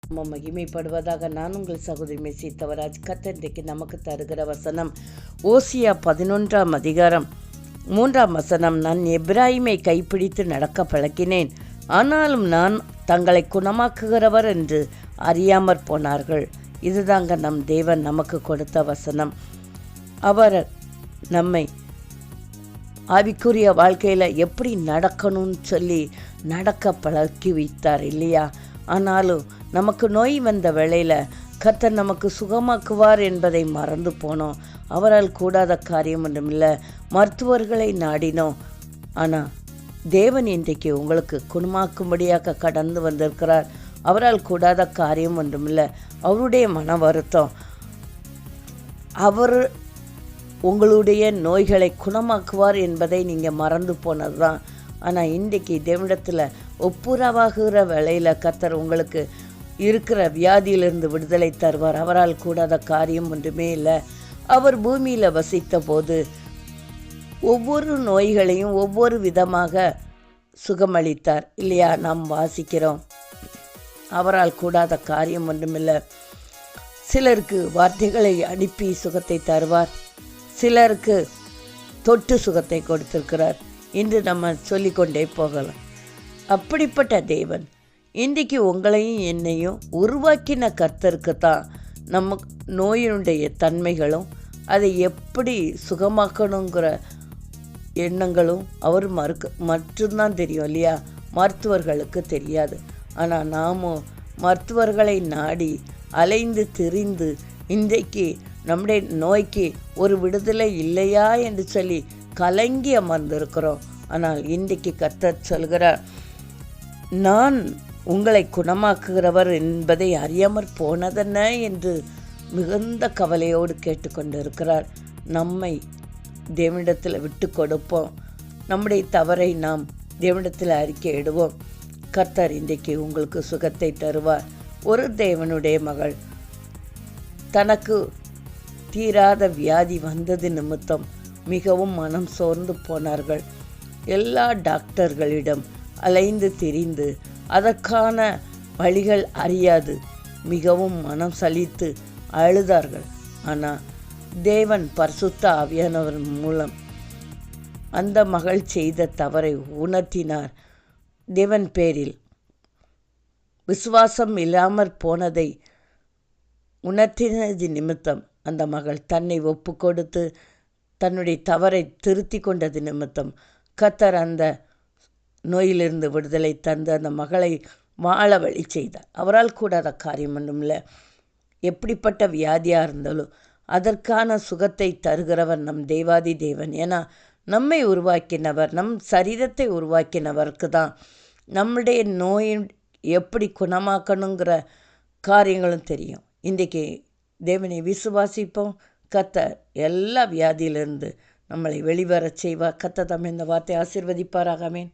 நம்ம மகிமைப்படுவதாக. நான் உங்கள் சகோதரி மெஸ்ஸி தவராஜ். கர்த்தர் இன்றைக்கு நமக்கு தருகிற வசனம் ஓசியா 11ஆம் அதிகாரம் 3ஆம் வசனம். நான் எப்பிராயீமை கைப்பிடித்து நடக்க பழக்கினேன், ஆனாலும் நான் தங்களை குணமாக்குகிறவர் என்று அறியாமற் போனார்கள். இதுதாங்க நம் தேவன் நமக்கு கொடுத்த வசனம். அவர் நம்மை ஆவிக்குரிய வாழ்க்கையில் எப்படி நடக்கணும்னு சொல்லி நடக்க பழக்கி வைத்தார் இல்லையா? ஆனாலும் நமக்கு நோய் வந்த வேளையில் கர்த்தர் நமக்கு சுகமாக்குவார் என்பதை மறந்து போனோம். அவரால் கூடாத காரியம் ஒன்றுமில்லை. மருத்துவர்களை நாடினோம். ஆனால் தேவன் இன்றைக்கு உங்களுக்கு குணமாக்கும்படியாக கடந்து வந்திருக்கிறார். அவரால் கூடாத காரியம் ஒன்றுமில்லை. அவருடைய மன வருத்தம், அவர் உங்களுடைய நோய்களை குணமாக்குவார் என்பதை நீங்கள் மறந்து போனது தான். ஆனால் இன்றைக்கி தேவனிடத்தில் ஒப்புரவாகிற வேளையில் கர்த்தர் உங்களுக்கு இருக்கிற வியாதியிலிருந்து விடுதலை தருவார். அவரால் கூடாத காரியம் ஒன்றுமே இல்லை. அவர் பூமியில் வசித்த போது ஒவ்வொரு நோய்களையும் ஒவ்வொரு விதமாக சுகமளித்தார் இல்லையா? நாம் வாசிக்கிறோம். அவரால் கூடாத காரியம் ஒன்றுமில்லை. சிலருக்கு வார்த்தைகளை அனுப்பி சுகத்தை தருவார், சிலருக்கு தொட்டு சுகத்தை கொடுத்திருக்கிறார். இன்று நம்ம சொல்லிக்கொண்டே போகலாம். அப்படிப்பட்ட தேவன் இன்றைக்கு உங்களையும் என்னையும் உருவாக்கின கர்த்தருக்கு தான் நம்ம நோயினுடைய தன்மைகளும் அதை எப்படி சுகமாக்கணுங்கிற எண்ணங்களும் அவர் மட்டும்தான் தெரியும் இல்லையா? மருத்துவர்களுக்கு தெரியாது. ஆனால் நாமும் மருத்துவர்களை நாடி அலைந்து திரிந்து இன்றைக்கு நம்முடைய நோய்க்கு ஒரு விடுதலை இல்லையா என்று சொல்லி கலங்கி அமர்ந்திருக்கிறோம். ஆனால் இன்றைக்கு கர்த்தர் சொல்கிறார், நான் உங்களை குணமாக்குகிறவர் என்பதை அறியாமற் போனதென்ன என்று மிகுந்த கவலையோடு கேட்டுக்கொண்டிருக்கிறார். நம்மை தேவனிடத்தில் விட்டு கொடுப்போம். நம்முடைய தவறை நாம் தேவனிடத்தில் அறிக்கையிடுவோம். கர்த்தர் இன்றைக்கு உங்களுக்கு சுகத்தை தருவார். ஒரு தேவனுடைய மகள் தனக்கு தீராத வியாதி வந்தது நிமித்தம் மிகவும் மனம் சோர்ந்து போனார்கள். எல்லா டாக்டர்களிடம் அலைந்து திரிந்து அதற்கான வழிகள் அறியாது மிகவும் மனம் சலித்து அழுதார்கள். ஆனால் தேவன் பரிசுத்த ஆவியானவர் மூலம் அந்த மகள் செய்த தவறை உணர்த்தினார். தேவன் பேரில் விசுவாசம் இல்லாமற் போனதை உணர்த்தினது நிமித்தம் அந்த மகள் தன்னை ஒப்பு கொடுத்து தன்னுடைய தவறை திருத்தி கொண்டது நிமித்தம் கர்த்தர் அந்த நோயிலிருந்து விடுதலை தந்து அந்த மகளை வாழ வழி செய்தார். அவரால் கூடாத காரியம் ஒன்றும் இல்லை. எப்படிப்பட்ட வியாதியாக இருந்தாலும் அதற்கான சுகத்தை தருகிறவர் நம் தேவாதி தேவன். ஏன்னா நம்மை உருவாக்கினவர், நம் சரீரத்தை உருவாக்கினவருக்கு தான் நம்முடைய நோயை எப்படி குணமாக்கணுங்கிற காரியங்களும் தெரியும். இன்றைக்கி தேவனை விசுவாசிப்போம். கர்த்தர் எல்லா வியாதியிலிருந்து நம்மளை வெளிவரச் செய்வார். கர்த்தர் தம்மை இந்த வார்த்தை ஆசீர்வதிப்பாராக. ஆமென்.